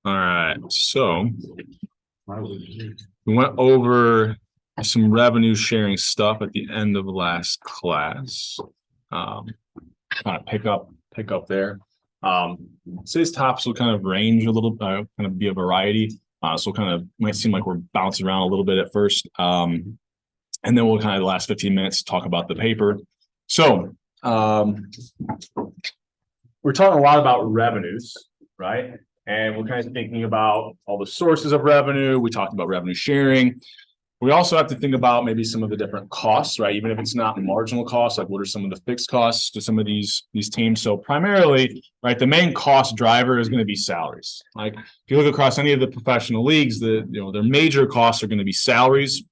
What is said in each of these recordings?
All right. So we went over some revenue sharing stuff at the end of last class. Kind of pick up there. Today's topics will kind of range a little, kind of be a variety. So kind of might seem like we're bouncing around a little bit at first. And then we'll kind of the last 15 minutes talk about the paper. So we're talking a lot about revenues, right? And we're kind of thinking about all the sources of revenue. We talked about revenue sharing. We also have to think about maybe some of the different costs, right? Even if it's not marginal costs, like what are some of the fixed costs to some of these teams? So primarily, right, the main cost driver is going to be salaries. Like if you look across any of the professional leagues, their major costs are going to be salaries.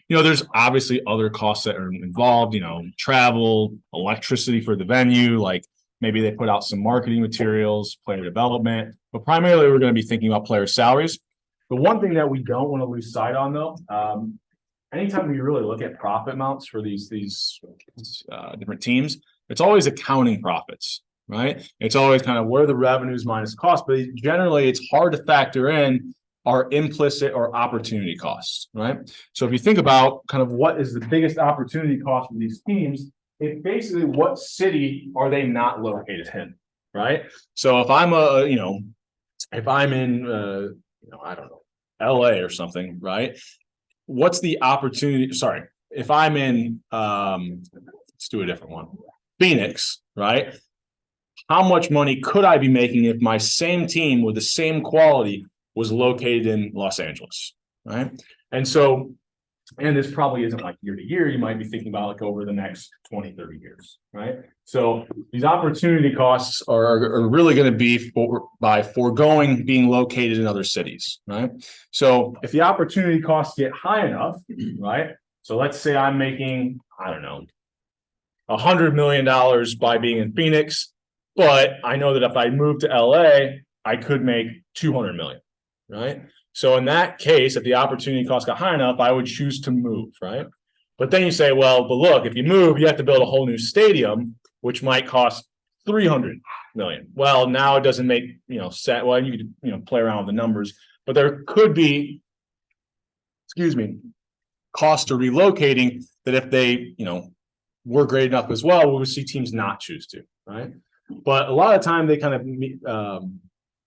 There's obviously other costs that are involved, travel, electricity for the venue, like maybe they put out some marketing materials, player development, but primarily we're going to be thinking about player salaries. The one thing that we don't want to lose sight on, though, anytime we really look at profit amounts for these different teams, it's always accounting profits, right? It's always kind of where the revenues minus cost, but generally it's hard to factor in our implicit or opportunity costs, right? So if you think about kind of what is the biggest opportunity cost for these teams, it's basically what city are they not located in, right? So if I'm if I'm in, I don't know, LA or something, right? What's the opportunity? Sorry, if I'm in, let's do a different one, Phoenix, right? How much money could I be making if my same team with the same quality was located in Los Angeles, right? And so, and this probably isn't like year to year, you might be thinking about like over the next 20, 30 years, right? So these opportunity costs are really going to be by foregoing being located in other cities, right? So if the opportunity costs get high enough, right? So let's say I'm making, I don't know, $100 million by being in Phoenix, but I know that if I move to LA, I could make 200 million, right? So in that case, if the opportunity cost got high enough, I would choose to move, right? But then you say, well, but look, if you move, you have to build a whole new stadium, which might cost 300 million. Well, now it doesn't make, set. Well, you could, play around with the numbers, but there could be, cost to relocating that if they, were great enough as well, we would see teams not choose to, right? But a lot of time they kind of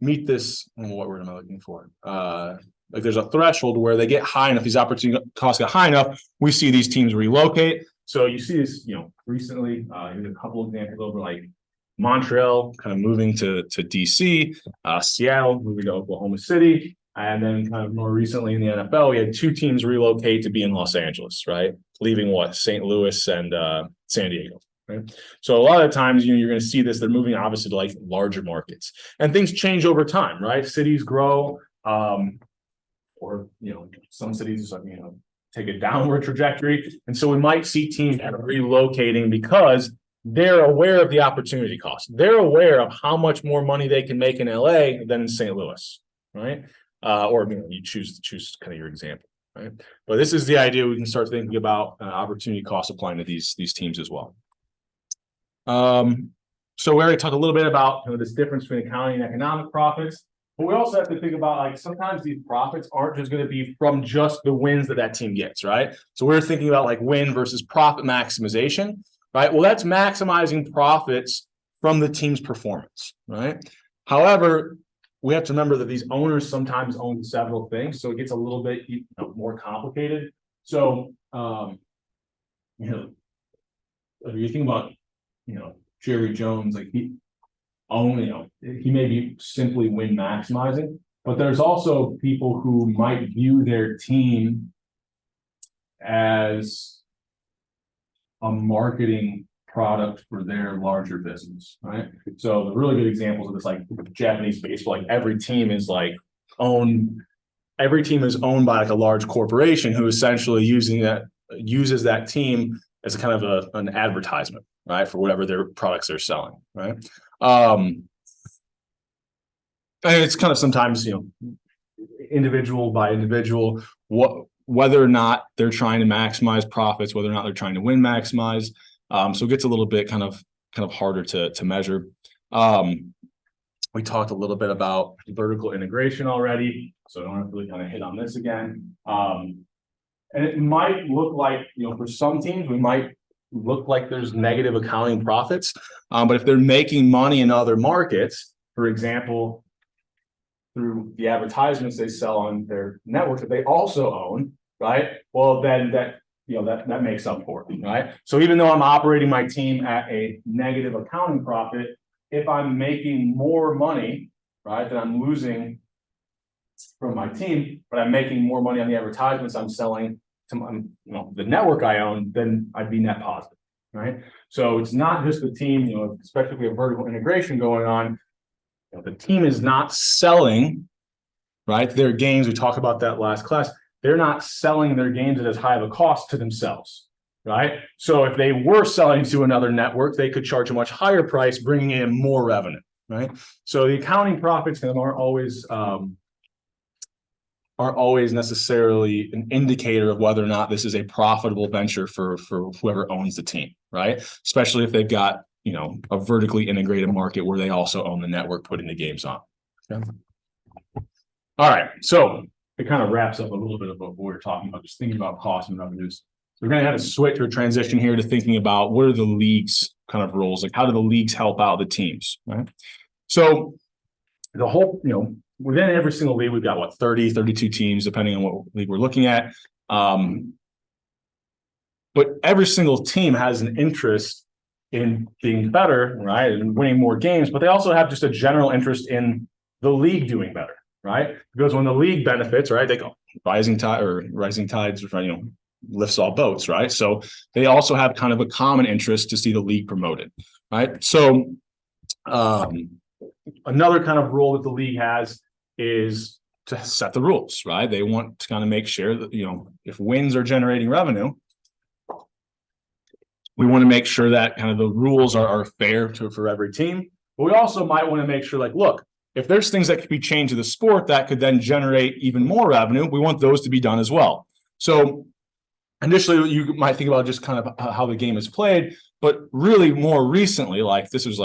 meet this, what word am I looking for? Like there's a threshold where they get high enough, these opportunity costs get high enough, we see these teams relocate. So you see this, recently, here's a couple examples over like Montreal kind of moving to DC, Seattle moving to Oklahoma City, and then kind of more recently in the NFL, we had two teams relocate to be in Los Angeles, right? Leaving St. Louis and San Diego. Right. So a lot of times, you're going to see this. They're moving obviously to like larger markets, and things change over time, right? Cities grow, or some cities take a downward trajectory, and so we might see teams relocating because they're aware of the opportunity cost. They're aware of how much more money they can make in LA than in St. Louis, right? Or you choose kind of your example, right? But this is the idea. We can start thinking about opportunity cost applying to these teams as well. So we already talked a little bit about this difference between accounting and economic profits, but we also have to think about like sometimes these profits aren't just going to be from just the wins that team gets, right? So we're thinking about like win versus profit maximization, right? Well, that's maximizing profits from the team's performance, right? However, we have to remember that these owners sometimes own several things, so it gets a little bit more complicated. So, if you think about Jerry Jones, like he may be simply win maximizing, but there's also people who might view their team as a marketing product for their larger business, right? So the really good examples of this, like Japanese baseball, like every team is owned by like a large corporation who essentially uses that team as a kind of an advertisement, right, for whatever their products they're selling, right? And it's kind of sometimes, individual by individual, whether or not they're trying to maximize profits, whether or not they're trying to win maximize. So it gets a little bit kind of harder to measure. We talked a little bit about vertical integration already, so I don't have to really kind of hit on this again. And it might look like, for some teams, we might look like there's negative accounting profits. But if they're making money in other markets, for example, through the advertisements they sell on their networks that they also own, right? Well, then that makes up for it, right? So even though I'm operating my team at a negative accounting profit, if I'm making more money, right, than I'm losing from my team, but I'm making more money on the advertisements I'm selling to the network I own, then I'd be net positive, right? So it's not just the team, especially if we have vertical integration going on. The team is not selling, right, their games. We talked about that last class. They're not selling their games at as high of a cost to themselves, right? So if they were selling to another network, they could charge a much higher price, bringing in more revenue, right? So the accounting profits aren't always necessarily an indicator of whether or not this is a profitable venture for whoever owns the team, right? Especially if they've got a vertically integrated market where they also own the network putting the games on. Okay. All right, so it kind of wraps up a little bit of what we were talking about, just thinking about costs and revenues. We're going to have to switch or transition here to thinking about what are the leagues' kind of roles, like how do the leagues help out the teams, right? So the whole, within every single league, we've got 30, 32 teams, depending on what league we're looking at. But every single team has an interest in being better, right, and winning more games, but they also have just a general interest in the league doing better, right? Because when the league benefits, right, they go rising tides, lifts all boats, right? So they also have kind of a common interest to see the league promoted, right? So another kind of role that the league has is to set the rules, right? They want to kind of make sure that, if wins are generating revenue, we want to make sure that kind of the rules are fair for every team. But we also might want to make sure, look, if there's things that could be changed to the sport that could then generate even more revenue, we want those to be done as well. So initially, you might think about just kind of how the game is played, but really more recently, this was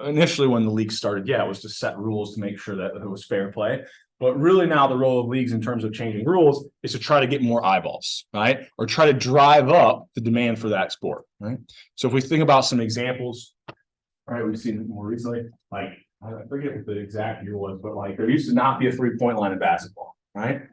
initially when the league started, it was to set rules to make sure that it was fair play. But really now the role of leagues in terms of changing rules is to try to get more eyeballs, right? Or try to drive up the demand for that sport, right? So if we think about some examples, right, we've seen it more recently, I forget what the exact year was, but there used to not be a three-point line in basketball, right?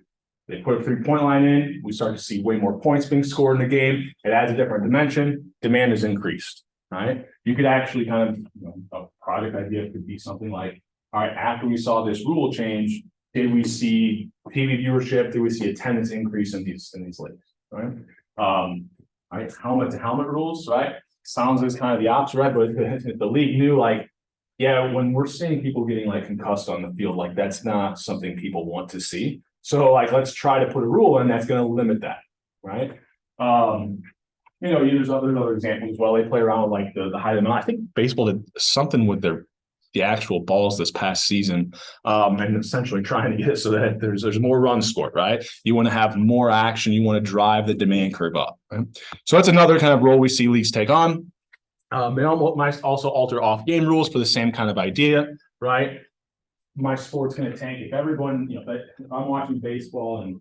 They put a three-point line in, we start to see way more points being scored in the game. It adds a different dimension, demand is increased, right? You could actually kind of, a project idea could be something like, all right, after we saw this rule change, did we see TV viewership? Did we see attendance increase in these leagues? Right? Right. Helmet to helmet rules. Right. Sounds like it's kind of the opposite, right? But if the league knew, when we're seeing people getting concussed on the field, that's not something people want to see. So let's try to put a rule in that's going to limit that. Right. There's other examples as well. They play around with the height of the. I think baseball did something with the actual balls this past season, and essentially trying to get it so that there's more runs scored, right? You want to have more action, you want to drive the demand curve up, right? So that's another kind of role we see leagues take on. They might also alter off-game rules for the same kind of idea, right? My sport's going to tank if everyone, if I'm watching baseball and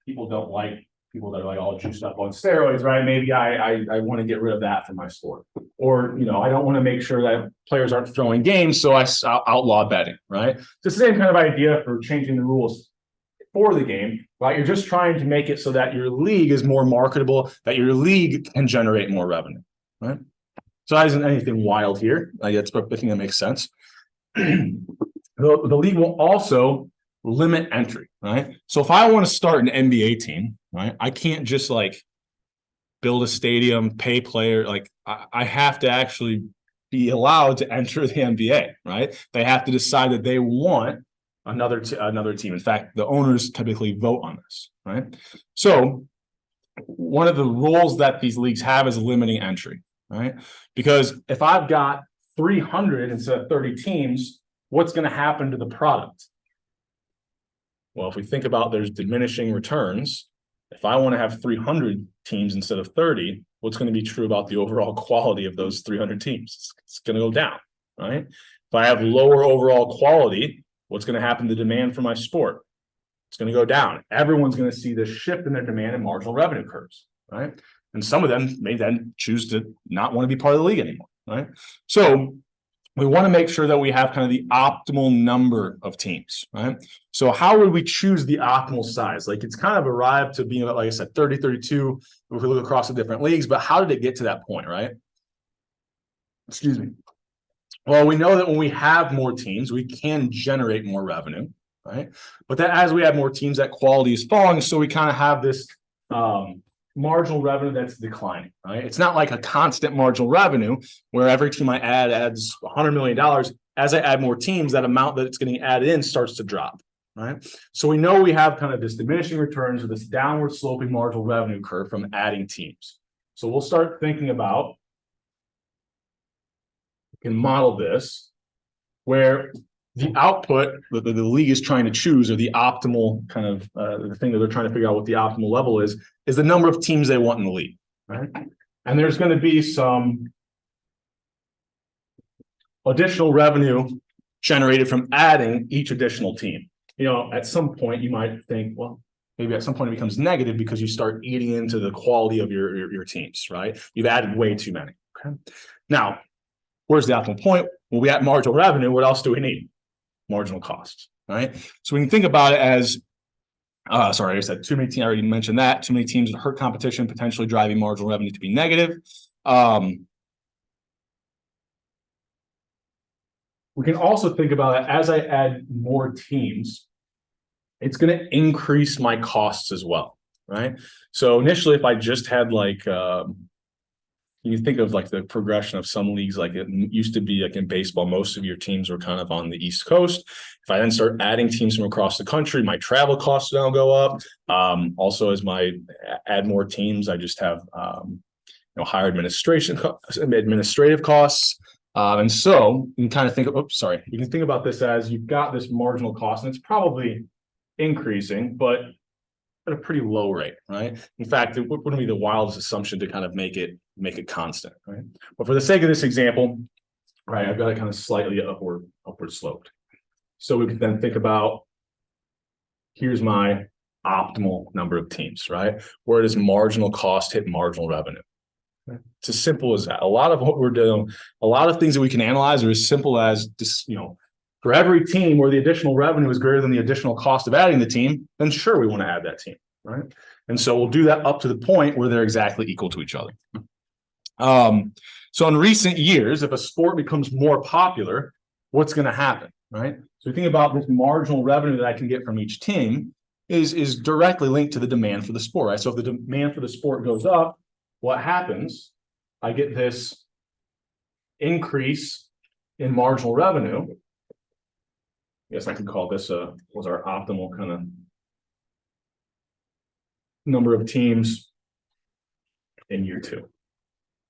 people don't like people that are all juiced up on steroids, right? Maybe I want to get rid of that from my sport. Or, I don't want to make sure that players aren't throwing games, so I'll outlaw betting, right? It's the same kind of idea for changing the rules for the game, right? You're just trying to make it so that your league is more marketable, that your league can generate more revenue, right? So that isn't anything wild here. I think that makes sense. The league will also limit entry, right? So if I want to start an NBA team, right, I can't just build a stadium, pay player. I have to actually be allowed to enter the NBA, right? They have to decide that they want another team. In fact, the owners typically vote on this, right? So one of the roles that these leagues have is limiting entry, right? Because if I've got 300 instead of 30 teams, what's going to happen to the product? Well, if we think about there's diminishing returns, if I want to have 300 teams instead of 30, what's going to be true about the overall quality of those 300 teams? It's going to go down, right? If If I have lower overall quality, what's going to happen to demand for my sport? It's going to go down. Everyone's going to see this shift in their demand and marginal revenue curves, right? And some of them may then choose to not want to be part of the league anymore, right? So we want to make sure that we have kind of the optimal number of teams, right? So how would we choose the optimal size? Like it's kind of arrived to being, like I said, 30, 32, if we look across the different leagues, but how did it get to that point, right? Excuse me. Well, we know that when we have more teams, we can generate more revenue, right? But that as we have more teams, that quality is falling. So we kind of have this marginal revenue that's declining, right? It's not like a constant marginal revenue where every team I add adds $100 million. As I add more teams, that amount that it's getting added in starts to drop, right? So we know we have kind of this diminishing returns or this downward sloping marginal revenue curve from adding teams. So we'll start thinking about, we can model this where the output that the league is trying to choose, or the optimal kind of the thing that they're trying to figure out what the optimal level is the number of teams they want in the league, right? And there's going to be some additional revenue generated from adding each additional team. You know, at some point you might think, well, maybe at some point it becomes negative because you start eating into the quality of your teams, right? You've added way too many. Okay. Now, where's the optimal point? Well, we add marginal revenue. What else do we need? Marginal costs, right? So we can think about it as, sorry, I said too many teams. I already mentioned that. Too many teams that hurt competition, potentially driving marginal revenue to be negative. We can also think about it as I add more teams, it's going to increase my costs as well, right? So initially, if I just had like, you think of like the progression of some leagues, like it used to be like in baseball, most of your teams were kind of on the East Coast. If I then start adding teams from across the country, my travel costs now go up. Also, as I add more teams, I just have higher administrative costs. And so you can kind of think of, you can think about this as you've got this marginal cost, and it's probably increasing, but at a pretty low rate, right? In fact, it wouldn't be the wildest assumption to kind of make it constant, right? But for the sake of this example, right, I've got it kind of slightly upward sloped. So we can then think about, here's my optimal number of teams, right? Where does marginal cost hit marginal revenue? It's as simple as that. A lot of what we're doing, a lot of things that we can analyze are as simple as just, for every team where the additional revenue is greater than the additional cost of adding the team, then sure, we want to add that team, right? And so we'll do that up to the point where they're exactly equal to each other. So in recent years, if a sport becomes more popular, what's going to happen, right? So we think about this marginal revenue that I can get from each team is directly linked to the demand for the sport, right? So if the demand for the sport goes up, what happens? I get this increase in marginal revenue. I guess I can call this was our optimal kind of number of teams in year two,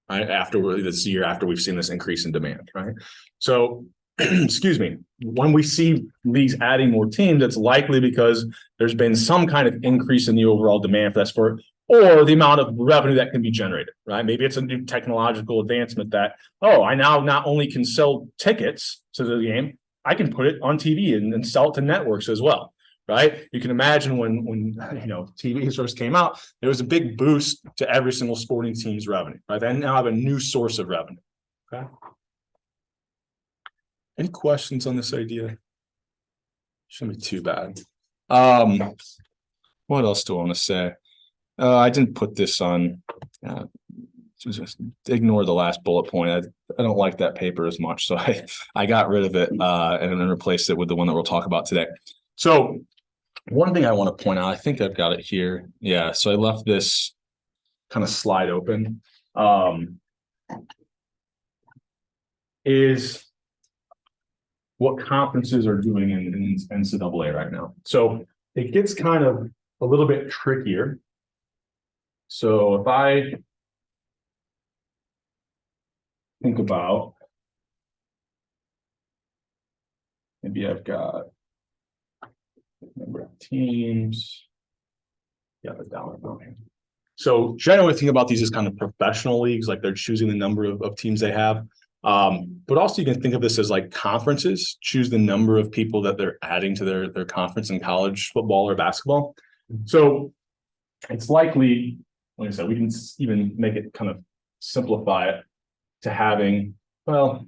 right? This year after we've seen this increase in demand, right? So, excuse me, when we see leagues adding more teams, it's likely because there's been some kind of increase in the overall demand for that sport, or the amount of revenue that can be generated, right? Maybe it's a new technological advancement that, I now not only can sell tickets to the game, I can put it on TV and sell it to networks as well, right? You can imagine when TV first came out, there was a big boost to every single sporting team's revenue, right? They now have a new source of revenue, okay? Any questions on this idea? Shouldn't be too bad. What else do I want to say? I didn't put this on. Just ignore the last bullet point. I don't like that paper as much, so I got rid of it and then replaced it with the one that we'll talk about today. So one thing I want to point out, I think I've got it here. Yeah, so I left this kind of slide open. Is what conferences are doing in NCAA right now. So it gets kind of a little bit trickier. So if I think about, maybe I've got number of teams. Yeah, the dollar amount. So generally think about these as kind of professional leagues, like they're choosing the number of teams they have. But also you can think of this as like conferences, choose the number of people that they're adding to their conference in college football or basketball. So it's likely, like I said, we can even make it kind of simplify it to having, well,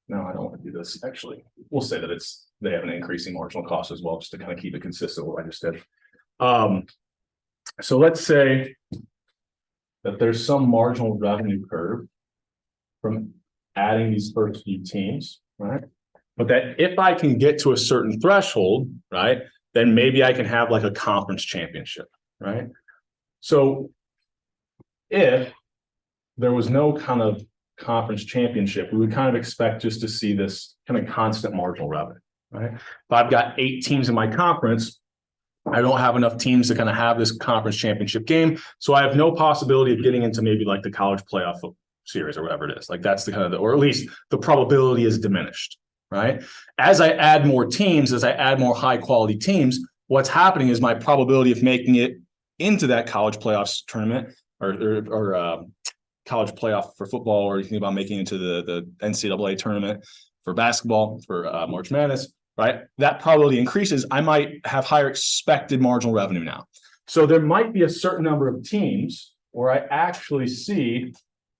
no, I don't want to do this. Actually, we'll say that they have an increasing marginal cost as well, just to kind of keep it consistent with what I just did. So let's say that there's some marginal revenue curve from adding these first few teams, right? But that if I can get to a certain threshold, right, then maybe I can have like a conference championship, right? So if there was no kind of conference championship, we would kind of expect just to see this kind of constant marginal revenue, right? If I've got 8 teams in my conference, I don't have enough teams to kind of have this conference championship game. So I have no possibility of getting into maybe like the college playoff series or whatever it is. Like that's the kind of, or at least the probability is diminished, right? As I add more teams, as I add more high quality teams, what's happening is my probability of making it into that college playoffs tournament or college playoff for football, or you think about making it into the NCAA tournament for basketball, for March Madness, right? That probability increases. I might have higher expected marginal revenue now. So there might be a certain number of teams where I actually see,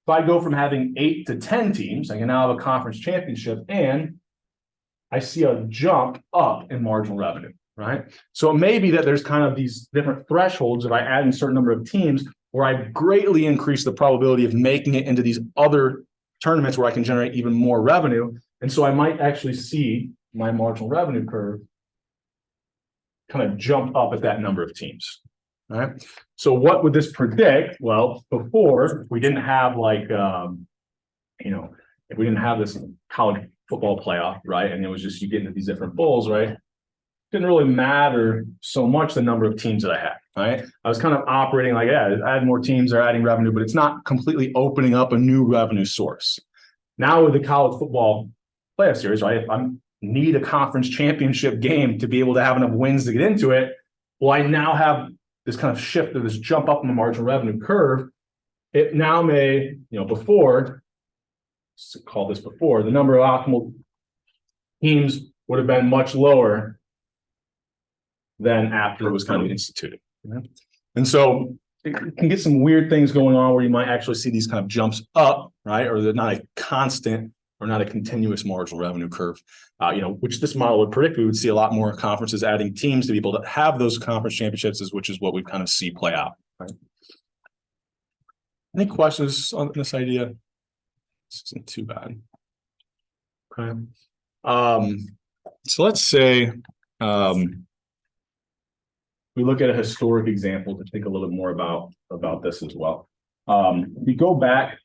if I go from having 8 to 10 teams, I can now have a conference championship, and I see a jump up in marginal revenue, right? So it may be that there's kind of these different thresholds if I add in a certain number of teams where I greatly increase the probability of making it into these other tournaments where I can generate even more revenue. And so I might actually see my marginal revenue curve kind of jump up at that number of teams. All right. So what would this predict? Well, before we didn't have like, if we didn't have this college football playoff, right? And it was just you get into these different bowls, right? Didn't really matter so much the number of teams that I had, right? I was kind of operating like, yeah, add more teams, they're adding revenue, but it's not completely opening up a new revenue source. Now with the college football playoff series, right? If I need a conference championship game to be able to have enough wins to get into it, well, I now have this kind of shift or this jump up in the marginal revenue curve. It now may, before, call this before, the number of optimal teams would have been much lower than after it was kind of instituted. And so it can get some weird things going on where you might actually see these kind of jumps up, right? Or they're not a constant or not a continuous marginal revenue curve, which this model would predict. We would see a lot more conferences adding teams to be able to have those conference championships, which is what we kind of see play out. Right? Any questions on this idea? This isn't too bad. Okay. So let's say we look at a historic example to think a little bit more about this as well. We go back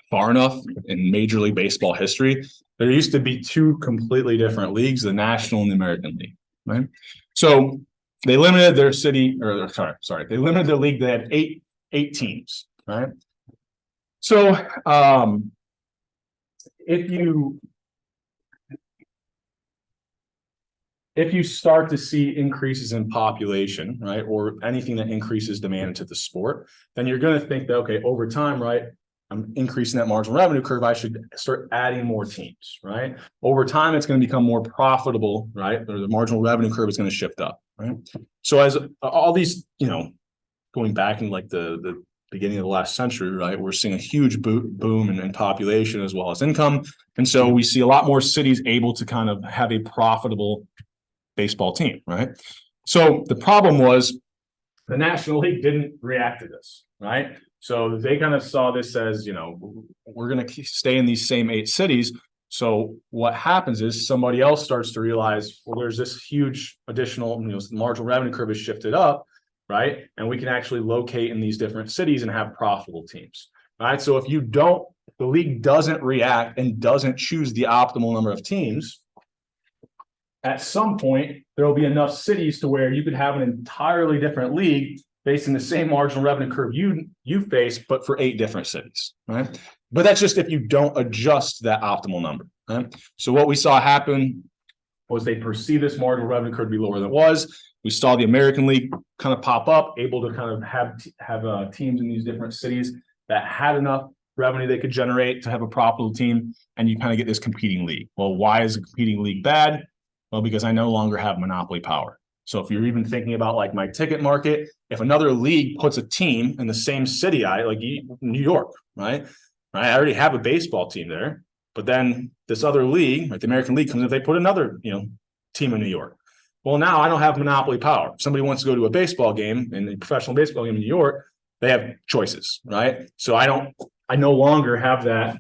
far enough in Major League Baseball history, there used to be 2 completely different leagues, the National and the American League, right? So they limited their they limited their league. They had eight teams, right? So if you start to see increases in population, right, or anything that increases demand into the sport, then you're going to think that, okay, over time, right, I'm increasing that marginal revenue curve, I should start adding more teams, right? Over time, it's going to become more profitable, right? Or the marginal revenue curve is going to shift up, right? So as all these, going back in like the beginning of the last century, right, we're seeing a huge boom in population as well as income. And so we see a lot more cities able to kind of have a profitable baseball team, right? So the problem was the National League didn't react to this, right? So they kind of saw this as, we're going to stay in these same 8 cities. So what happens is somebody else starts to realize, well, there's this huge additional, marginal revenue curve is shifted up, right? And we can actually locate in these different cities and have profitable teams, right? So if the league doesn't react and doesn't choose the optimal number of teams, at some point, there will be enough cities to where you could have an entirely different league facing the same marginal revenue curve you face, but for 8 different cities, right? But that's just if you don't adjust that optimal number, right? So what we saw happen was they perceived this marginal revenue curve to be lower than it was. We saw the American League kind of pop up, able to kind of have teams in these different cities that had enough revenue they could generate to have a profitable team, and you kind of get this competing league. Well, why is a competing league bad? Well, because I no longer have monopoly power. So if you're even thinking about like my ticket market, if another league puts a team in the same city, like New York, right? I already have a baseball team there, but then this other league, like the American League, comes in, they put another, team in New York. Well, now I don't have monopoly power. If somebody wants to go to a baseball game, and a professional baseball game in New York, they have choices, right? So I no longer have that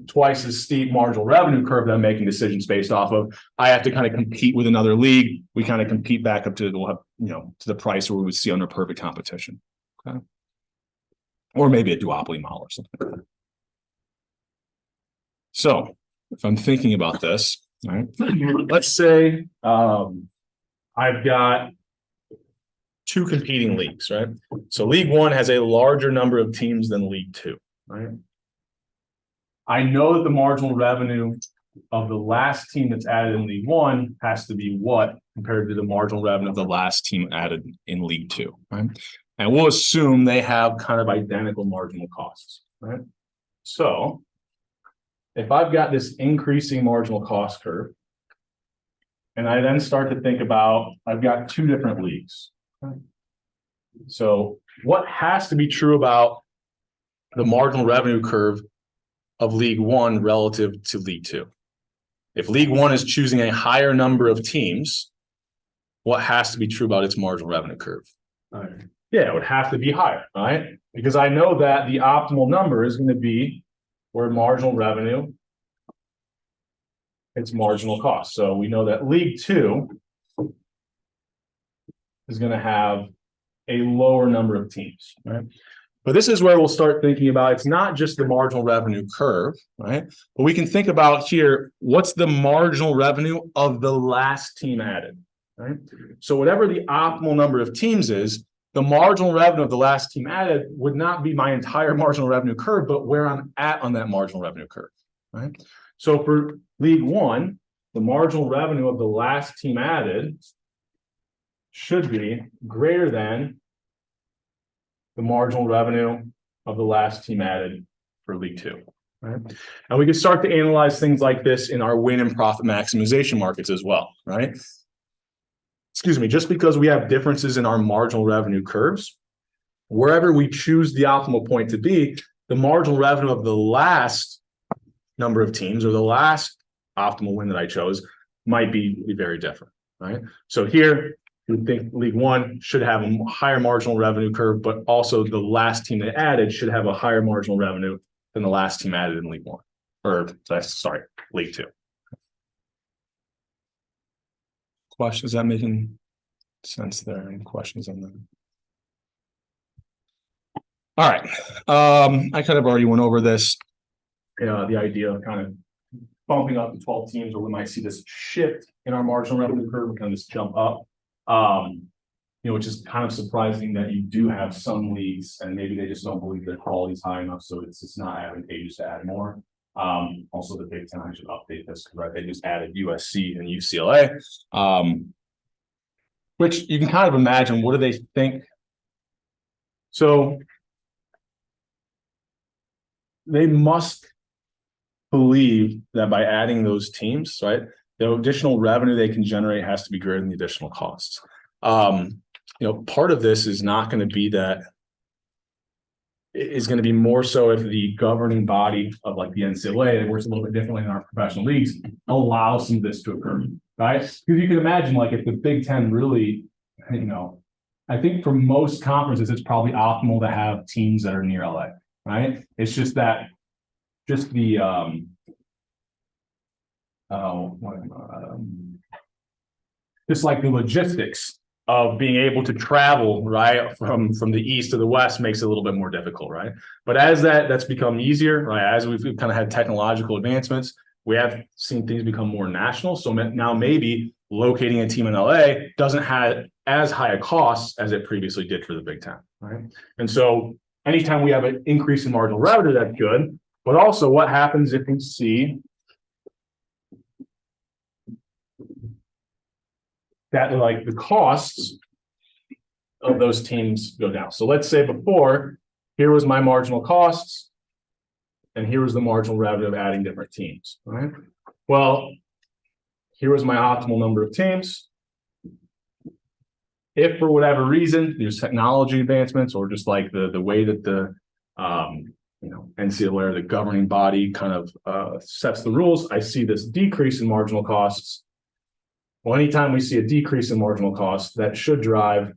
twice as steep marginal revenue curve that I'm making decisions based off of. I have to kind of compete with another league. We kind of compete back up to to the price where we would see under perfect competition. Okay. Or maybe a duopoly model or something like that. So if I'm thinking about this, right, let's say I've got two competing leagues, right? So League One has a larger number of teams than League Two, right? I know that the marginal revenue of the last team that's added in League One has to be what compared to the marginal revenue of the last team added in League Two, right? And we'll assume they have kind of identical marginal costs, right? So if I've got this increasing marginal cost curve, and I then start to think about, I've got two different leagues. Okay? So what has to be true about the marginal revenue curve of League One relative to League Two? If League One is choosing a higher number of teams, what has to be true about its marginal revenue curve? Yeah, it would have to be higher, right? Because I know that the optimal number is going to be where marginal revenue, it's marginal cost. So we know that League Two is going to have a lower number of teams, right? But this is where we'll start thinking about, it's not just the marginal revenue curve, right? But we can think about here, what's the marginal revenue of the last team added, right? So whatever the optimal number of teams is, the marginal revenue of the last team added would not be my entire marginal revenue curve, but where I'm at on that marginal revenue curve, right? So for League One, the marginal revenue of the last team added should be greater than the marginal revenue of the last team added for League Two, right? And we can start to analyze things like this in our win and profit maximization markets as well, right? Excuse me, just because we have differences in our marginal revenue curves, wherever we choose the optimal point to be, the marginal revenue of the last number of teams or the last optimal win that I chose might be very different, right? So here, we think League One should have a higher marginal revenue curve, but also the last team they added should have a higher marginal revenue than the last team added in League One, or sorry, League Two. Questions? Is that making sense there? Any questions on that? All right. I kind of already went over this. The idea of kind of bumping up to 12 teams, or we might see this shift in our marginal revenue curve, kind of this jump up. Which is kind of surprising that you do have some leagues, and maybe they just don't believe their quality is high enough, so it's not advantageous to add more. Also, the Big Ten, I should update this because right, they just added USC and UCLA, which you can kind of imagine. What do they think? So they must believe that by adding those teams, right, the additional revenue they can generate has to be greater than the additional costs. Part of this is not going to be that, is going to be more so if the governing body of like the NCAA, that works a little bit differently in our professional leagues, allows some of this to occur, right? Because you can imagine, like, if the Big Ten really, I think for most conferences, it's probably optimal to have teams that are near LA, right? It's just that, just the, just like the logistics of being able to travel, right, from the east to the west makes it a little bit more difficult, right? But as that's become easier, right, as we've kind of had technological advancements, we have seen things become more national. So now maybe locating a team in LA doesn't have as high a cost as it previously did for the Big Ten, right? And so anytime we have an increase in marginal revenue, that's good. But also, what happens if we see that, like, the costs of those teams go down. So let's say before, here was my marginal costs, and here was the marginal revenue of adding different teams, right? Well, here was my optimal number of teams. If for whatever reason, there's technology advancements or just like the way that the NCAA or the governing body kind of sets the rules, I see this decrease in marginal costs. Well, anytime we see a decrease in marginal costs, that should drive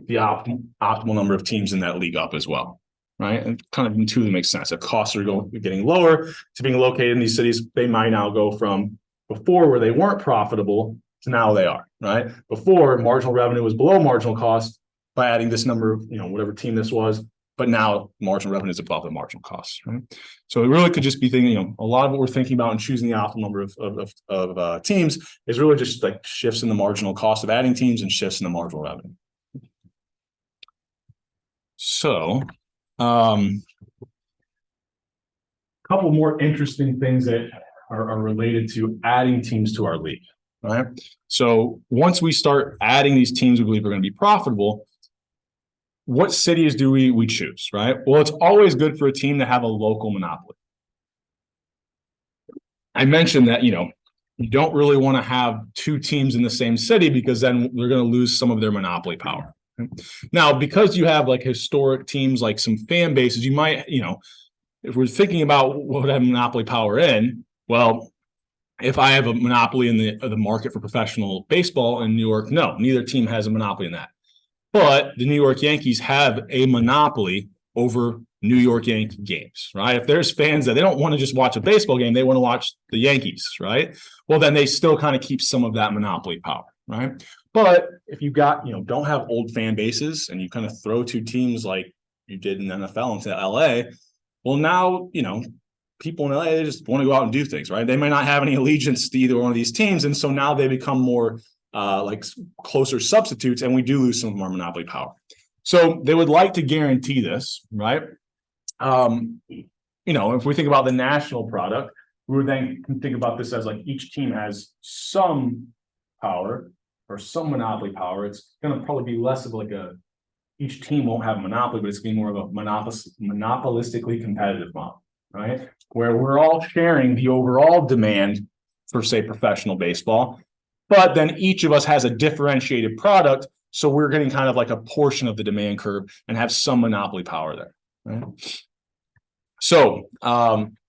the optimal number of teams in that league up as well, right? And kind of intuitively makes sense. If costs are getting lower to being located in these cities, they might now go from before where they weren't profitable to now they are, right? Before, marginal revenue was below marginal cost by adding this number of, whatever team this was, but now marginal revenue is above the marginal costs, right? So it really could just be thinking, a lot of what we're thinking about in choosing the optimal number of teams is really just like shifts in the marginal cost of adding teams and shifts in the marginal revenue. So, a couple more interesting things that are related to adding teams to our league, right? So once we start adding these teams we believe are going to be profitable, what cities do we choose, right? Well, it's always good for a team to have a local monopoly. I mentioned that, you don't really want to have two teams in the same city because then they're going to lose some of their monopoly power. Now, because you have like historic teams, like some fan bases, you might, if we're thinking about what would have monopoly power in, well, if I have a monopoly in the market for professional baseball in New York, no, neither team has a monopoly in that. But the New York Yankees have a monopoly over New York Yankee games, right? If there's fans that they don't want to just watch a baseball game, they want to watch the Yankees, right? Well, then they still kind of keep some of that monopoly power, right? But if you got, don't have old fan bases and you kind of throw two teams like you did in the NFL into LA, well, now, people in LA, they just want to go out and do things, right? They may not have any allegiance to either one of these teams. And so now they become more like closer substitutes, and we do lose some of our monopoly power. So they would like to guarantee this, right? If we think about the national product, we would then think about this as like each team has some power or some monopoly power. It's going to probably be less of like each team won't have a monopoly, but it's going to be more of a monopolistically competitive model, right? Where we're all sharing the overall demand for, say, professional baseball, but then each of us has a differentiated product. So we're getting kind of like a portion of the demand curve and have some monopoly power there, right? So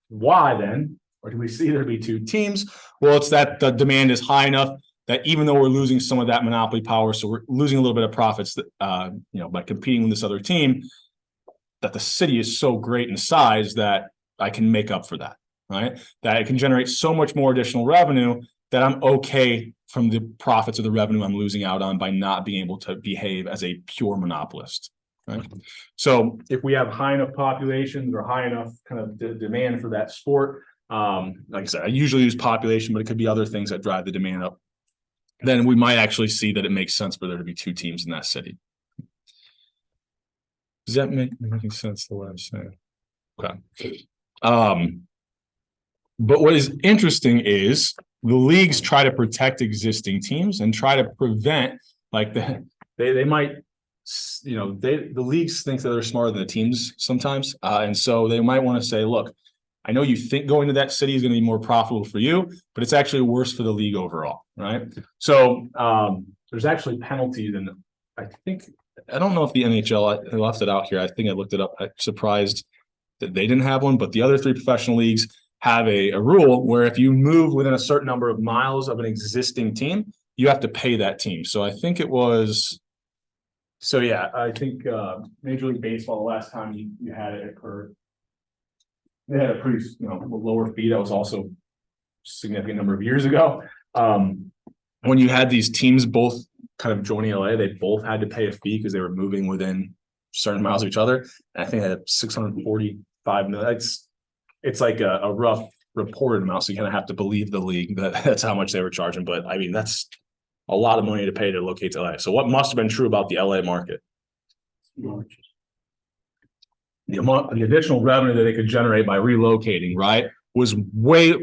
why then, or do we see there be two teams? Well, it's that the demand is high enough that even though we're losing some of that monopoly power, so we're losing a little bit of profits that, by competing with this other team, that the city is so great in size that I can make up for that, right? That I can generate so much more additional revenue that I'm okay from the profits or the revenue I'm losing out on by not being able to behave as a pure monopolist, right? So if we have high enough populations or high enough kind of demand for that sport, like I said, I usually use population, but it could be other things that drive the demand up, then we might actually see that it makes sense for there to be two teams in that city. Does that make sense to what I'm saying? Okay. But what is interesting is the leagues try to protect existing teams and try to prevent like they might, the leagues think that they're smarter than the teams sometimes. And so they might want to say, look, I know you think going to that city is going to be more profitable for you, but it's actually worse for the league overall, right? So there's actually penalties, and I don't know if the NHL, I left it out here. I think I looked it up. I'm surprised that they didn't have one, but the other three professional leagues have a rule where if you move within a certain number of miles of an existing team, you have to pay that team. So I think it was, I think Major League Baseball, the last time you had it occur, they had a pretty lower fee. That was also a significant number of years ago. When you had these teams both kind of joining LA, they both had to pay a fee because they were moving within certain miles of each other. And I think they had $645 million. It's like a rough reported amount, so you kind of have to believe the league that that's how much they were charging. But I mean, that's a lot of money to pay to locate to LA. So what must have been true about the LA market? The additional revenue that they could generate by relocating, right, was way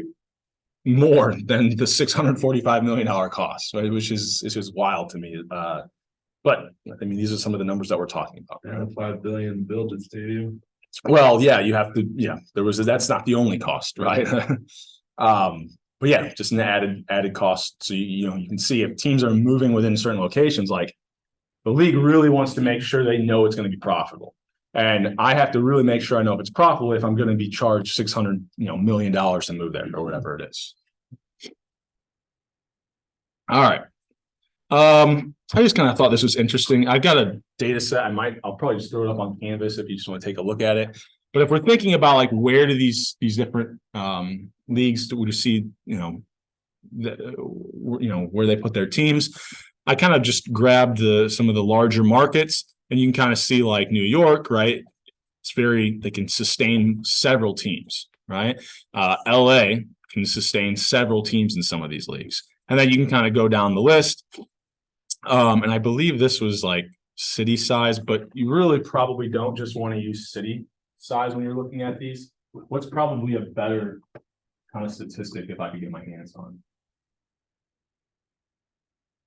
more than the $645 million cost, right? Which is wild to me. But I mean, these are some of the numbers that we're talking about. Yeah, $5 billion build the stadium. Well, yeah, you have to, yeah, that's not the only cost, right? But yeah, just an added cost. So you know, you can see if teams are moving within certain locations, like the league really wants to make sure they know it's going to be profitable. And I have to really make sure I know if it's profitable if I'm going to be charged $600 million to move there or whatever it is. All right. I just kind of thought this was interesting. I've got a data set. I'll probably just throw it up on Canvas if you just want to take a look at it. But if we're thinking about like where do these different leagues do we see, where they put their teams, I kind of just grabbed some of the larger markets, and you can kind of see like New York, right? They can sustain several teams, right? LA can sustain several teams in some of these leagues. And then you can kind of go down the list. And I believe this was like city size, but you really probably don't just want to use city size when you're looking at these. What's probably a better kind of statistic if I could get my hands on?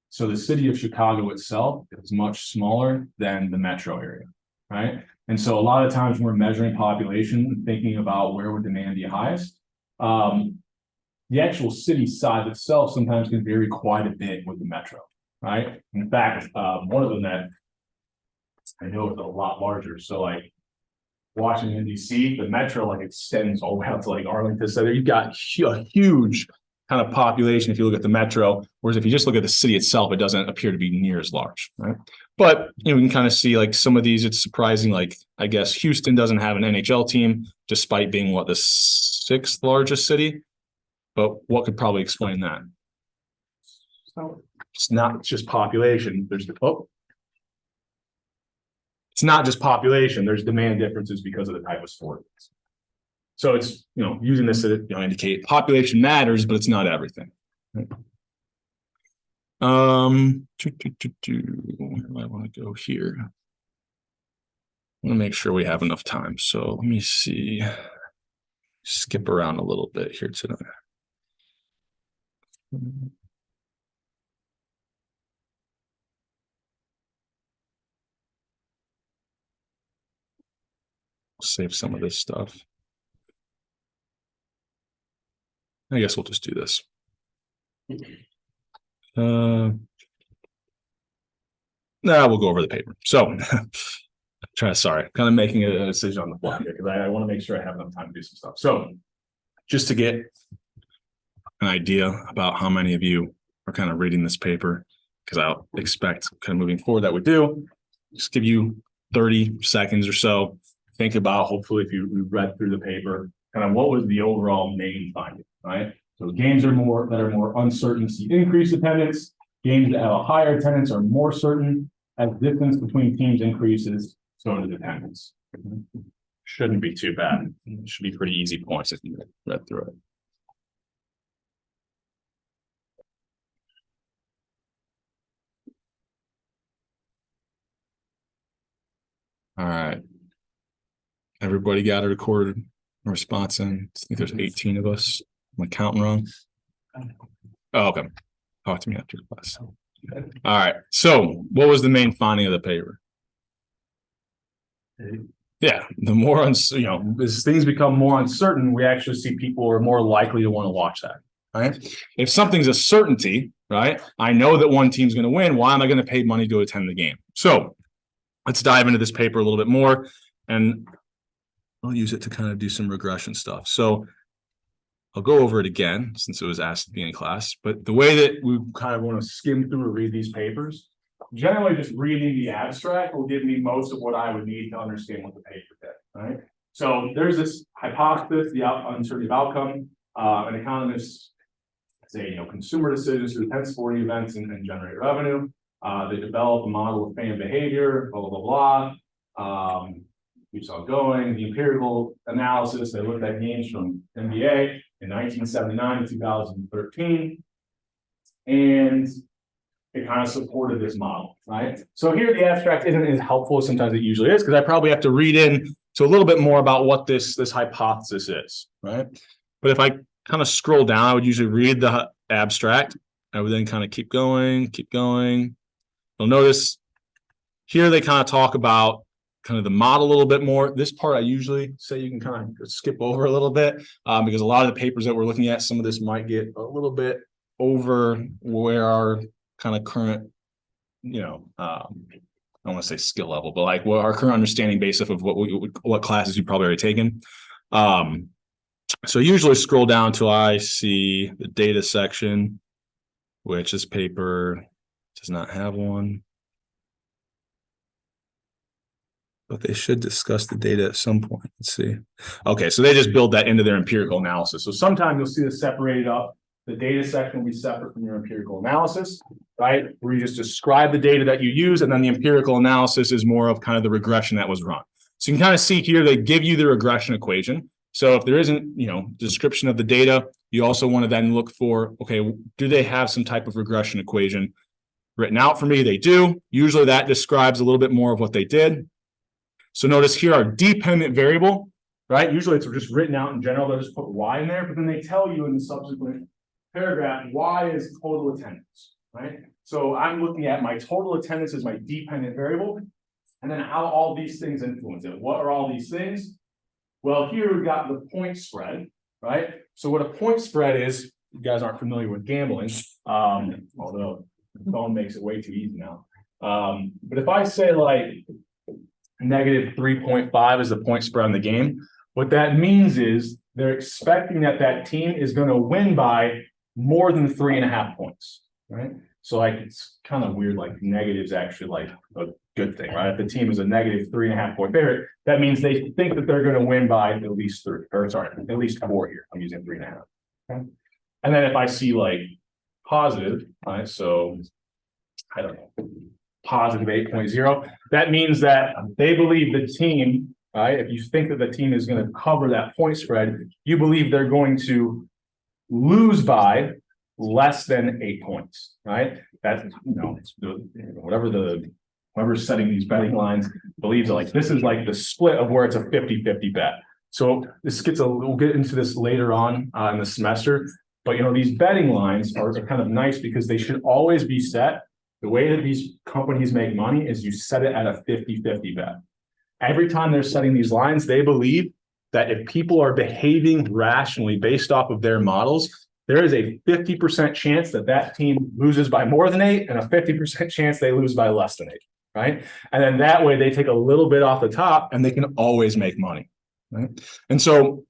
So the city of Chicago itself is much smaller than the metro area, right? And so a lot of times when we're measuring population, thinking about where would demand be highest, the actual city size itself sometimes can vary quite a bit with the metro, right? In fact, one of them that I know is a lot larger. So like Washington, D.C., the metro like extends all the way out to like Arlington. So you've got a huge kind of population if you look at the metro, whereas if you just look at the city itself, it doesn't appear to be near as large, right? But you can kind of see like some of these, it's surprising. Like I guess Houston doesn't have an NHL team, despite being the 6th largest city. But what could probably explain that? So it's not just population. It's not just population. There's demand differences because of the type of sport. So it's, using this to indicate population matters, but it's not everything. Right? Where do I want to go here? I want to make sure we have enough time. So let me see. Skip around a little bit here today. Save some of this stuff. I guess we'll just do this. We'll go over the paper. So kind of making a decision on the fly here because I want to make sure I have enough time to do some stuff. So just to get an idea about how many of you are kind of reading this paper, because I'll expect kind of moving forward that we do, just give you 30 seconds or so. Think about, hopefully, if you read through the paper, kind of what was the overall main finding, right? So games that are more uncertain see increased attendance. Games that have a higher attendance are more certain. As distance between teams increases, so does attendance. Shouldn't be too bad. It should be pretty easy points if you read through it. All right. Everybody got a recorded response in. I think there's 18 of us. Am I counting wrong? Oh, okay. Talk to me after class. All right. So what was the main finding of the paper? Yeah, the more as things become more uncertain, we actually see people are more likely to want to watch that. Right? If something's a certainty, right? I know that one team's going to win. Why am I going to pay money to attend the game? So let's dive into this paper a little bit more, and I'll use it to kind of do some regression stuff. So I'll go over it again since it was asked at the beginning of class. But the way that we kind of want to skim through or read these papers, generally just reading the abstract will give me most of what I would need to understand what the paper did, right? So there's this hypothesis, the uncertainty of outcome. An economist say, consumer decisions through 10 sporting events and generate revenue. They develop a model of fan behavior, blah, blah, blah. Keeps on going. The empirical analysis, they looked at games from NBA in 1979 to 2013. And it kind of supported this model, right? So here the abstract isn't as helpful as sometimes it usually is, because I probably have to read in to a little bit more about what this hypothesis is, right? But if I kind of scroll down, I would usually read the abstract. I would then kind of keep going. You'll notice Here they kind of talk about kind of the model a little bit more. This part I usually say you can kind of skip over a little bit because a lot of the papers that we're looking at, some of this might get a little bit over where our kind of current, I don't want to say skill level, but like what our current understanding based off of what classes you've probably already taken. So usually scroll down till I see the data section, which this paper does not have one. But they should discuss the data at some point. Let's see. Okay, so they just build that into their empirical analysis. So sometimes you'll see this separated up. The data section will be separate from your empirical analysis, right? Where you just describe the data that you use, and then the empirical analysis is more of kind of the regression that was run. So you can kind of see here, they give you the regression equation. So if there isn't, description of the data, you also want to then look for, okay, do they have some type of regression equation written out for me? They do. Usually that describes a little bit more of what they did. So notice here our dependent variable, right? Usually it's just written out in general. They'll just put Y in there, but then they tell you in the subsequent paragraph, Y is total attendance, right? So I'm looking at my total attendance as my dependent variable, and then how all these things influence it. What are all these things? Well, here we've got the point spread, right? So what a point spread is, you guys aren't familiar with gambling, although the phone makes it way too easy now. But if I say like negative 3.5 is the point spread on the game, what that means is they're expecting that team is going to win by more than 3.5 points, right? So like, it's kind of weird, like negative is actually like a good thing, right? If the team is a negative 3.5 point favorite, that means they think that they're going to win by at least 4 here. I'm using 3.5. Okay. And then if I see like positive, right? So I don't know, positive 8.0, that means that they believe the team, right? If you think that the team is going to cover that point spread, you believe they're going to lose by less than 8 points, right? That's, whoever's setting these betting lines believes that like this is like the split of where it's a 50-50 bet. So this we'll get into this later on in the semester, but these betting lines are kind of nice because they should always be set. The way that these companies make money is you set it at a 50-50 bet. Every time they're setting these lines, they believe that if people are behaving rationally based off of their models, there is a 50% chance that team loses by more than 8 and a 50% chance they lose by less than 8, right? And then that way they take a little bit off the top and they can always make money, right? And so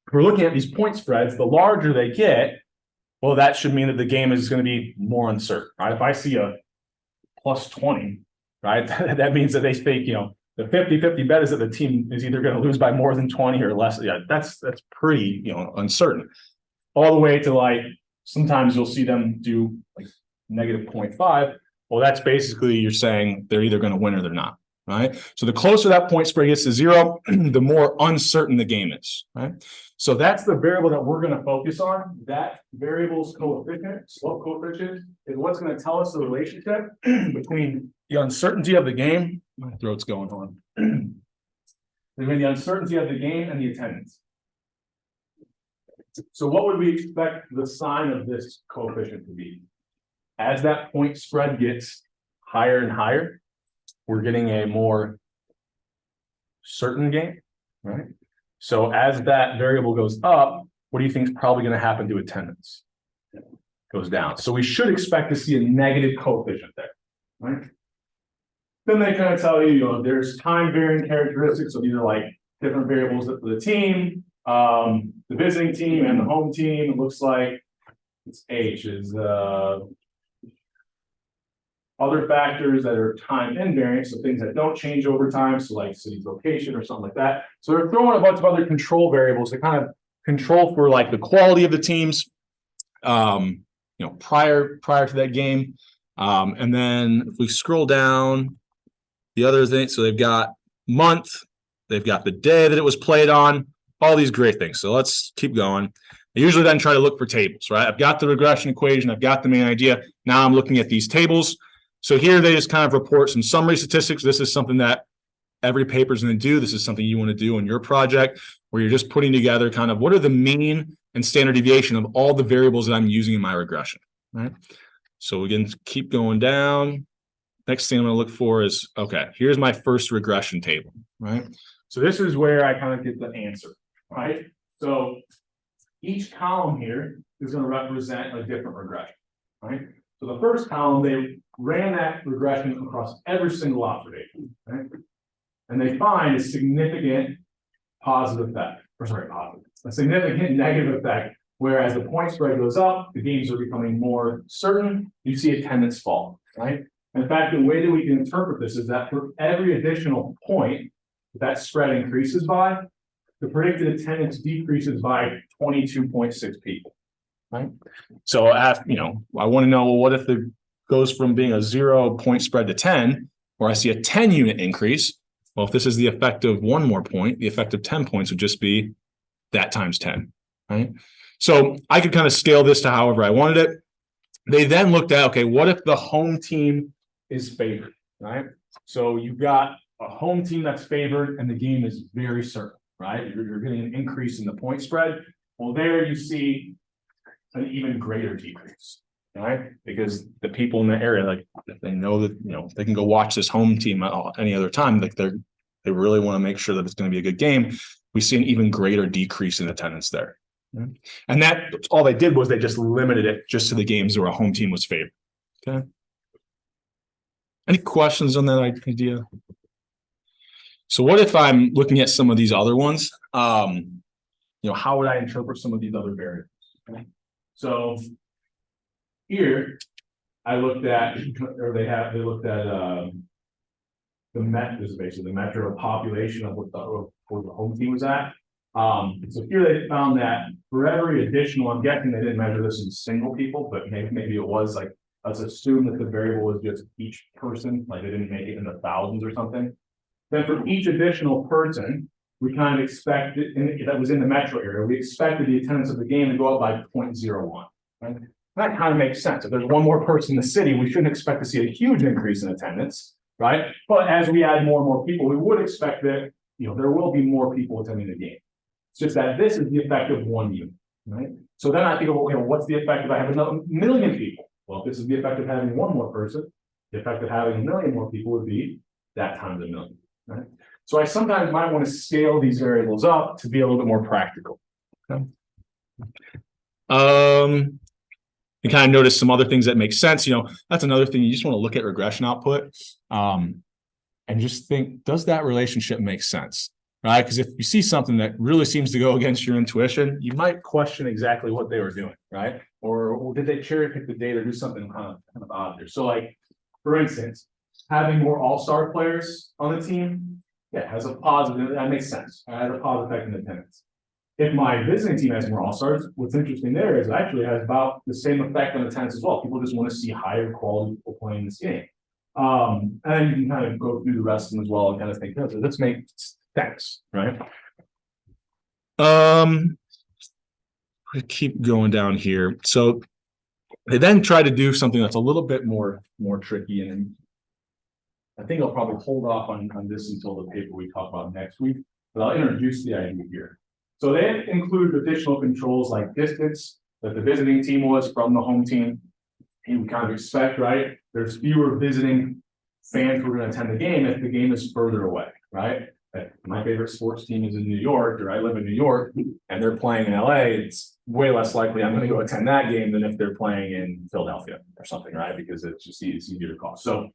if we're looking at these point spreads, the larger they get, well, that should mean that the game is going to be more uncertain, right? If I see a plus 20, right, that means that they think, the 50-50 bet is that the team is either going to lose by more than 20 or less. Yeah, that's pretty, uncertain. All the way to like, sometimes you'll see them do like negative 0.5. Well, that's basically you're saying they're either going to win or they're not, right? So the closer that point spread gets to 0, the more uncertain the game is, right? So that's the variable that we're going to focus on. That variable's coefficient, slope coefficient, is what's going to tell us the relationship between the uncertainty of the game. My throat's going on. Between the uncertainty of the game and the attendance. So what would we expect the sign of this coefficient to be? As that point spread gets higher and higher, we're getting a more certain game, right? So as that variable goes up, what do you think is probably going to happen to attendance? Goes down. So we should expect to see a negative coefficient there, right? Then they kind of tell you, there's time varying characteristics. So these are like different variables for the team, the visiting team and the home team. It looks like it's H is other factors that are time invariant, so things that don't change over time, so like city's location or something like that. So they're throwing a bunch of other control variables to kind of control for like the quality of the teams, prior to that game. And then if we scroll down, the other thing, so they've got month, they've got the day that it was played on, all these great things. So let's keep going. I usually then try to look for tables, right? I've got the regression equation, I've got the main idea. Now I'm looking at these tables. So here they just kind of report some summary statistics. This is something that every paper is going to do. This is something you want to do in your project where you're just putting together kind of what are the mean and standard deviation of all the variables that I'm using in my regression, right? So we can keep going down. next thing I'm going to look for is, okay, here's my first regression table, right? So this is where I kind of get the answer, right? So each column here is going to represent a different regression, right? So the first column, they ran that regression across every single observation, right? And they find a significant positive effect, or sorry, positive, a significant negative effect, whereas the point spread goes up, the games are becoming more certain, you see attendance fall, right? In fact, the way that we can interpret this is that for every additional point that spread increases by, the predicted attendance decreases by 22.6 people, right? So, I want to know, well, what if it goes from being a 0 point spread to 10, or I see a 10 unit increase? Well, if this is the effect of one more point, the effect of 10 points would just be that times 10, right? So I could kind of scale this to however I wanted it. They then looked at, okay, what if the home team is favored, right? So you've got a home team that's favored and the game is very certain, right? You're getting an increase in the point spread. Well, there you see an even greater decrease, right? Because the people in the area, like, if they know that, they can go watch this home team at any other time, like they really want to make sure that it's going to be a good game. We see an even greater decrease in attendance there. And that all they did was they just limited it just to the games where a home team was favored. Okay. Any questions on that idea? So what if I'm looking at some of these other ones? How would I interpret some of these other variables? Okay. So here I looked at, or they looked at the metro, basically the metro population of what where the home team was at. So here they found that for every additional, I'm guessing they didn't measure this in single people, but maybe it was like, let's assume that the variable was just each person, like they didn't make it in the thousands or something. Then for each additional person, we kind of expected, that was in the metro area, we expected the attendance of the game to go up by 0.01, right? That kind of makes sense. If there's one more person in the city, we shouldn't expect to see a huge increase in attendance, right? But as we add more and more people, we would expect that, there will be more people attending the game. It's just that this is the effect of one unit, right? So then I think, what's the effect if I have a million people? Well, if this is the effect of having one more person, the effect of having a million more people would be that times a million, right? So I sometimes might want to scale these variables up to be a little bit more practical. Okay. You kind of notice some other things that make sense. That's another thing. You just want to look at regression output and just think, does that relationship make sense? Right? Because if you see something that really seems to go against your intuition, you might question exactly what they were doing, right? Or did they cherry pick the data or do something kind of odd there? So, like, for instance, having more all-star players on the team, yeah, has a positive, that makes sense. It has a positive effect in attendance. If my visiting team has more all-stars, what's interesting there is it actually has about the same effect on attendance as well. People just want to see higher quality people playing this game. And then you can kind of go through the rest of them as well and kind of think, oh, so this makes sense, right? We keep going down here. So they then try to do something that's a little bit more tricky, and I think I'll probably hold off on this until the paper we talk about next week, but I'll introduce the idea here. So they include additional controls like distance that the visiting team was from the home team. You kind of expect, right? There's fewer visiting fans who are going to attend the game if the game is further away, right? If my favorite sports team is in New York, or I live in New York, and they're playing in LA, it's way less likely I'm going to go attend that game than if they're playing in Philadelphia or something, right? Because it's easier to call. So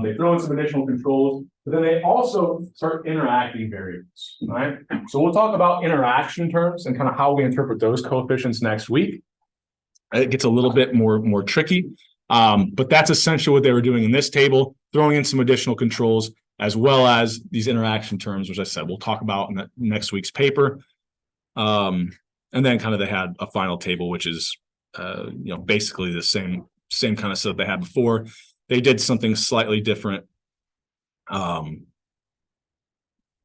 they throw in some additional controls, but then they also start interacting variables, right? So we'll talk about interaction terms and kind of how we interpret those coefficients next week. It gets a little bit more tricky, but that's essentially what they were doing in this table, throwing in some additional controls as well as these interaction terms, which I said we'll talk about in the next week's paper. And then kind of they had a final table, which is basically the same kind of stuff they had before. They did something slightly different,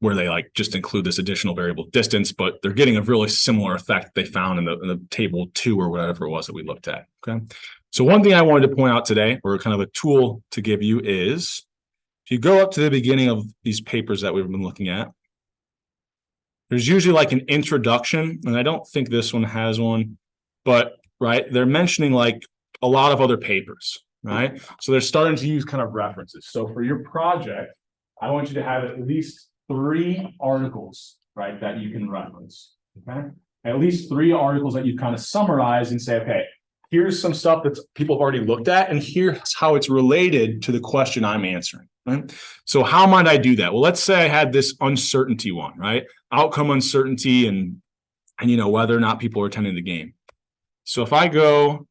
where they just include this additional variable distance, but they're getting a really similar effect they found in the table 2 or whatever it was that we looked at. Okay. So one thing I wanted to point out today, or kind of a tool to give you, is if you go up to the beginning of these papers that we've been looking at, there's usually like an introduction, and I don't think this one has one, but right, they're mentioning like a lot of other papers, right? So they're starting to use kind of references. So for your project, I want you to have at least 3 articles, right, that you can reference, okay? At least 3 articles that you kind of summarize and say, okay, here's some stuff that people have already looked at, and here's how it's related to the question I'm answering, right? So how might I do that? Well, let's say I had this uncertainty one, right? Outcome uncertainty and you know, whether or not people are attending the game. So if I go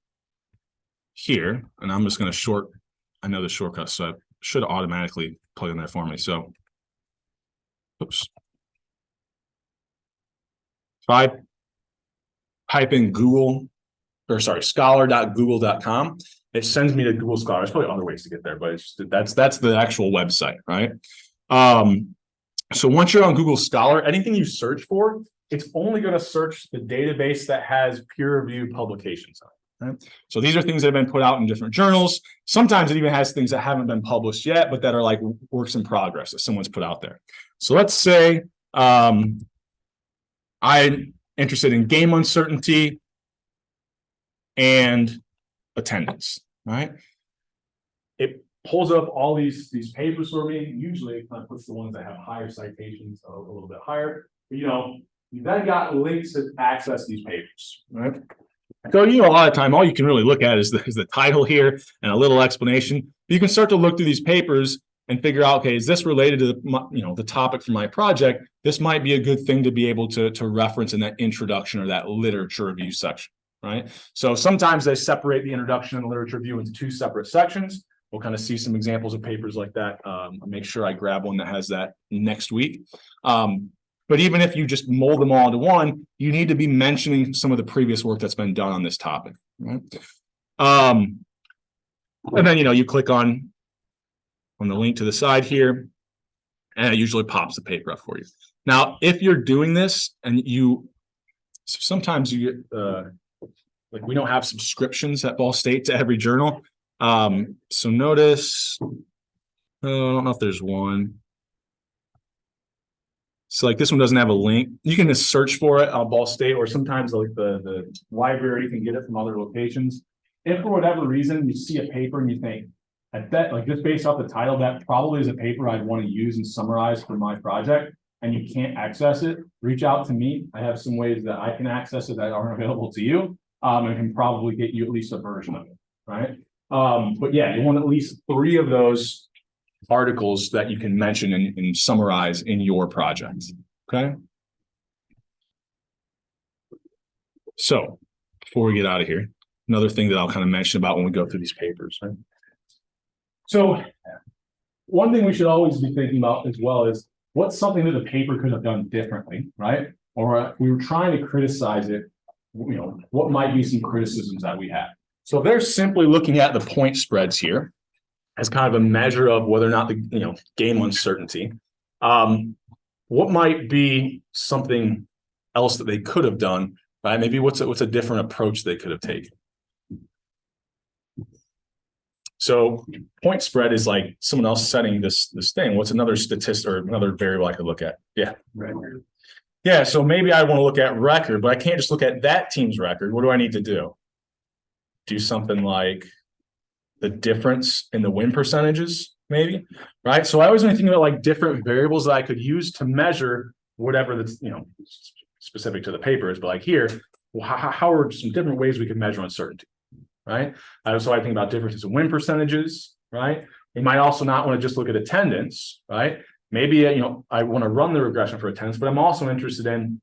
here, and I'm just going to I know the shortcut, so I should automatically plug in there for me. So, oops. If I type in scholar.google.com, it sends me to Google Scholar. There's probably other ways to get there, but it's just, that's the actual website, right? So once you're on Google Scholar, anything you search for, it's only going to search the database that has peer-reviewed publications on it, right? So these are things that have been put out in different journals. Sometimes it even has things that haven't been published yet, but that are like works in progress that someone's put out there. So let's say I'm interested in game uncertainty and attendance, right? It pulls up all these papers for me. Usually it kind of puts the ones that have higher citations a little bit higher. But, you know, you've then got links to access these papers, right? So, you know, a lot of time, all you can really look at is the title here and a little explanation. You can start to look through these papers and figure out, okay, is this related to the topic for my project? This might be a good thing to be able to reference in that introduction or that literature review section, right? So sometimes they separate the introduction and the literature review into 2 separate sections. We'll kind of see some examples of papers like that. I'll make sure I grab one that has that next week. But even if you just mold them all into one, you need to be mentioning some of the previous work that's been done on this topic, right? And then, you know, you click on the link to the side here, and it usually pops the paper up for you. Now, if you're doing this and sometimes you get, like we don't have subscriptions at Ball State to every journal. So notice, I don't know if there's one. So like this one doesn't have a link. You can just search for it on Ball State, or sometimes like the library, you can get it from other locations. If for whatever reason you see a paper and you think, I bet, like just based off the title, that probably is a paper I'd want to use and summarize for my project, and you can't access it, reach out to me. I have some ways that I can access it that aren't available to you, and can probably get you at least a version of it, right? But yeah, you want at least 3 of those articles that you can mention and summarize in your project, okay? So before we get out of here, another thing that I'll kind of mention about when we go through these papers, right? So one thing we should always be thinking about as well is what's something that the paper could have done differently, right? Or if we were trying to criticize it, you know, what might be some criticisms that we have. So if they're simply looking at the point spreads here as kind of a measure of whether or not the game uncertainty, what might be something else that they could have done, right? Maybe what's a different approach they could have taken. So point spread is like someone else setting this thing. What's another statistic or another variable I could look at? Yeah. Record. Yeah. So maybe I want to look at record, but I can't just look at that team's record. What do I need to do? Do something like the difference in the win percentages, maybe, right? So I always think about like different variables that I could use to measure whatever that's, specific to the papers, but like here, well, how are some different ways we can measure uncertainty? Right. So I think about differences in win percentages, right? We might also not want to just look at attendance, right? Maybe, I want to run the regression for attendance, but I'm also interested in,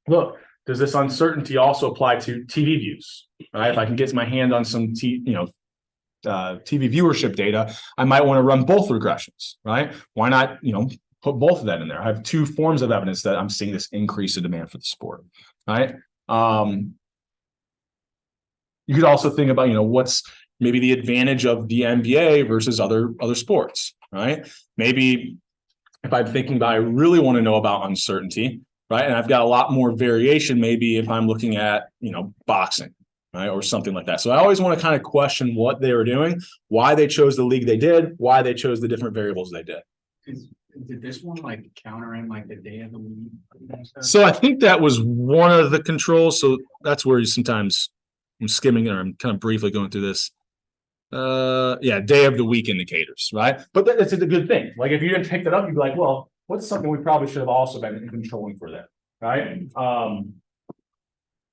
look, does this uncertainty also apply to TV views, right? If I can get my hand on some, TV viewership data, I might want to run both regressions, right? Why not, put both of that in there? I have 2 forms of evidence that I'm seeing this increase in demand for the sport, right? You could also think about, what's maybe the advantage of the NBA versus other sports, right? Maybe if I'm thinking about, I really want to know about uncertainty, right? And I've got a lot more variation, maybe if I'm looking at, boxing, right? Or something like that. So I always want to kind of question what they were doing, why they chose the league they did, why they chose the different variables they did. Did this one like counter in like the day of the week? So I think that was one of the controls. So that's where you sometimes I'm skimming or I'm kind of briefly going through this. day of the week indicators, right? But it's a good thing. Like if you didn't pick that up, you'd be like, well, what's something we probably should have also been controlling for that, right?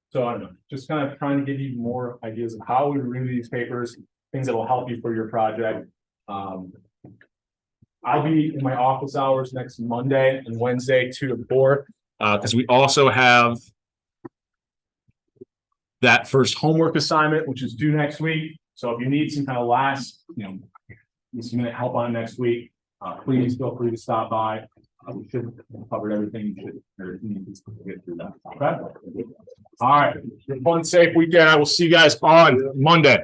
So I don't know, just kind of trying to give you more ideas of how we review these papers, things that will help you for your project. I'll be in my office hours next Monday and Wednesday, 2 to 4, because we also have that first homework assignment, which is due next week. So if you need some kind of last, minute help on next week, please feel free to stop by. We should have covered everything. Everything you need to get through that. Okay. All right. Have a fun, safe weekend. I will see you guys on Monday.